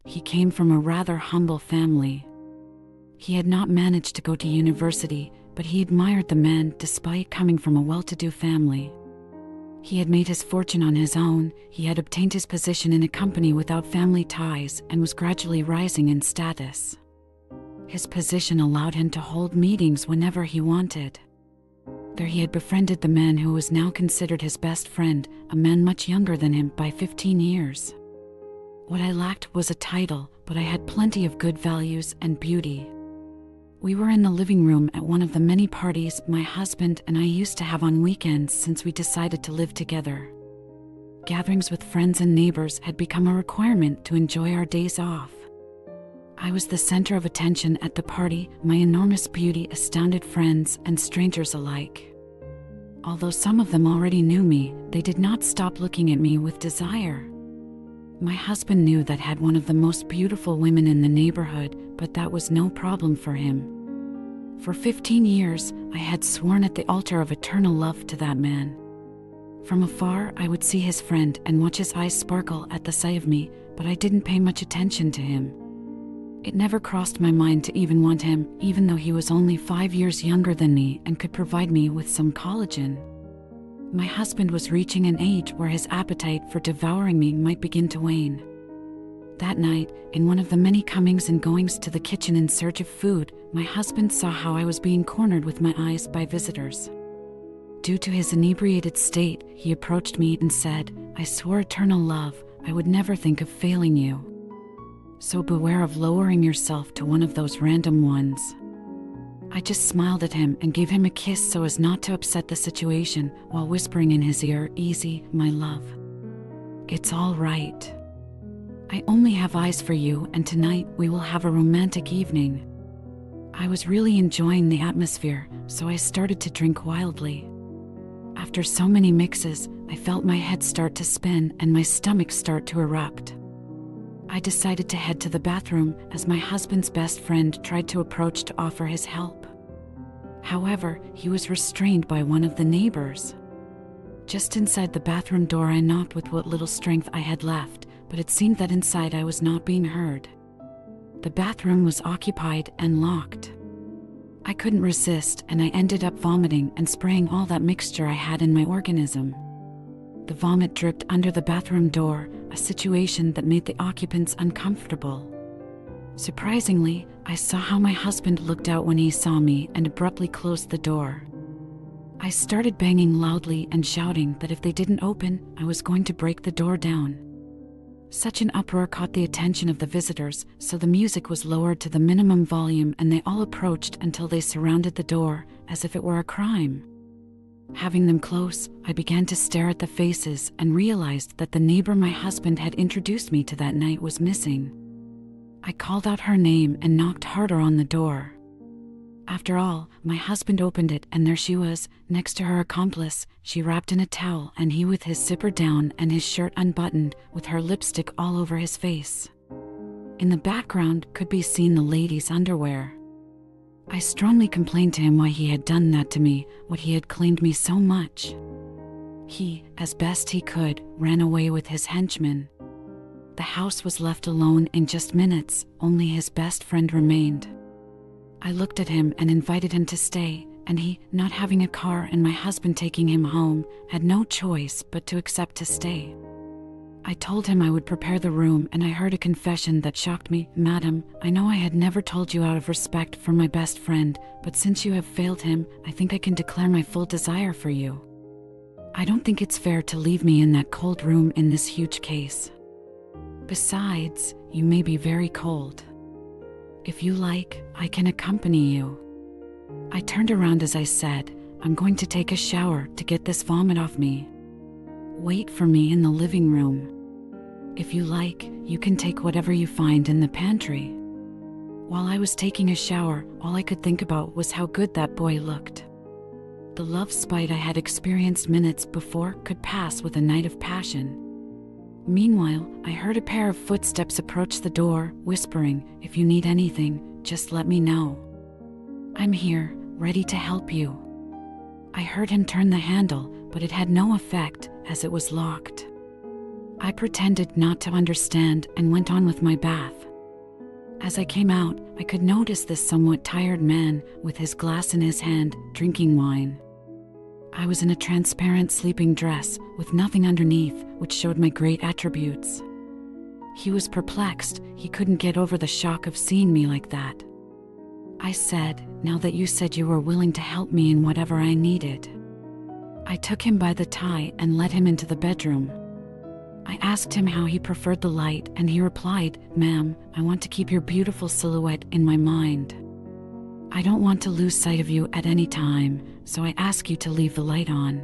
He came from a rather humble family. He had not managed to go to university, but he admired the man despite coming from a well-to-do family. He had made his fortune on his own, he had obtained his position in a company without family ties and was gradually rising in status. His position allowed him to hold meetings whenever he wanted. There he had befriended the man who was now considered his best friend, a man much younger than him by 15 years. What I lacked was a title, but I had plenty of good values and beauty. We were in the living room at one of the many parties my husband and I used to have on weekends since we decided to live together. Gatherings with friends and neighbors had become a requirement to enjoy our days off. I was the center of attention at the party. My enormous beauty astounded friends and strangers alike. Although some of them already knew me, they did not stop looking at me with desire. My husband knew that I had one of the most beautiful women in the neighborhood, but that was no problem for him. For 15 years, I had sworn at the altar of eternal love to that man. From afar, I would see his friend and watch his eyes sparkle at the sight of me, but I didn't pay much attention to him. It never crossed my mind to even want him, even though he was only 5 years younger than me and could provide me with some collagen. My husband was reaching an age where his appetite for devouring me might begin to wane. That night, in one of the many comings and goings to the kitchen in search of food, my husband saw how I was being cornered with my eyes by visitors. Due to his inebriated state, he approached me and said, "I swore eternal love, I would never think of failing you. So beware of lowering yourself to one of those random ones." I just smiled at him and gave him a kiss so as not to upset the situation, while whispering in his ear, "Easy, my love. It's all right. I only have eyes for you, and tonight we will have a romantic evening." I was really enjoying the atmosphere, so I started to drink wildly. After so many mixes, I felt my head start to spin and my stomach start to erupt. I decided to head to the bathroom as my husband's best friend tried to approach to offer his help. However, he was restrained by one of the neighbors. Just inside the bathroom door, I knocked with what little strength I had left, but it seemed that inside I was not being heard. The bathroom was occupied and locked. I couldn't resist, and I ended up vomiting and spraying all that mixture I had in my organism. The vomit dripped under the bathroom door, a situation that made the occupants uncomfortable. Surprisingly, I saw how my husband looked out when he saw me and abruptly closed the door. I started banging loudly and shouting that if they didn't open, I was going to break the door down. Such an uproar caught the attention of the visitors, so the music was lowered to the minimum volume and they all approached until they surrounded the door, as if it were a crime. Having them close, I began to stare at the faces and realized that the neighbor my husband had introduced me to that night was missing. I called out her name and knocked harder on the door. After all, my husband opened it and there she was, next to her accomplice, she wrapped in a towel and he with his zipper down and his shirt unbuttoned, with her lipstick all over his face. In the background could be seen the lady's underwear. I strongly complained to him why he had done that to me, what he had claimed me so much. He, as best he could, ran away with his henchmen. The house was left alone in just minutes, only his best friend remained. I looked at him and invited him to stay, and he, not having a car and my husband taking him home, had no choice but to accept to stay. I told him I would prepare the room and I heard a confession that shocked me. "Madam, I know I had never told you out of respect for my best friend, but since you have failed him, I think I can declare my full desire for you. I don't think it's fair to leave me in that cold room in this huge case. Besides, you may be very cold. If you like, I can accompany you." I turned around as I said, "I'm going to take a shower to get this vomit off me. Wait for me in the living room. If you like, you can take whatever you find in the pantry." While I was taking a shower, all I could think about was how good that boy looked. The love spite I had experienced minutes before could pass with a night of passion. Meanwhile, I heard a pair of footsteps approach the door, whispering, "If you need anything, just let me know. I'm here, ready to help you." I heard him turn the handle, but it had no effect, as it was locked. I pretended not to understand and went on with my bath. As I came out, I could notice this somewhat tired man with his glass in his hand, drinking wine. I was in a transparent sleeping dress with nothing underneath, which showed my great attributes. He was perplexed. He couldn't get over the shock of seeing me like that. I said, "Now that you said you were willing to help me in whatever I needed." I took him by the tie and led him into the bedroom. I asked him how he preferred the light, and he replied, "Ma'am, I want to keep your beautiful silhouette in my mind. I don't want to lose sight of you at any time, so I ask you to leave the light on."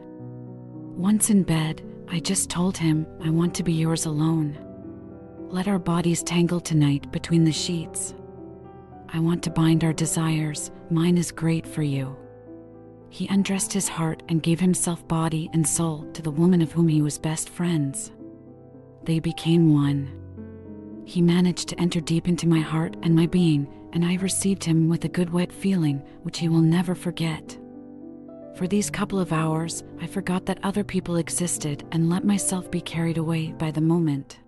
Once in bed, I just told him, "I want to be yours alone. Let our bodies tangle tonight between the sheets. I want to bind our desires. Mine is great for you." He undressed his heart and gave himself body and soul to the woman of whom he was best friends. They became one. He managed to enter deep into my heart and my being, and I received him with a good wet feeling which he will never forget. For these couple of hours, I forgot that other people existed and let myself be carried away by the moment.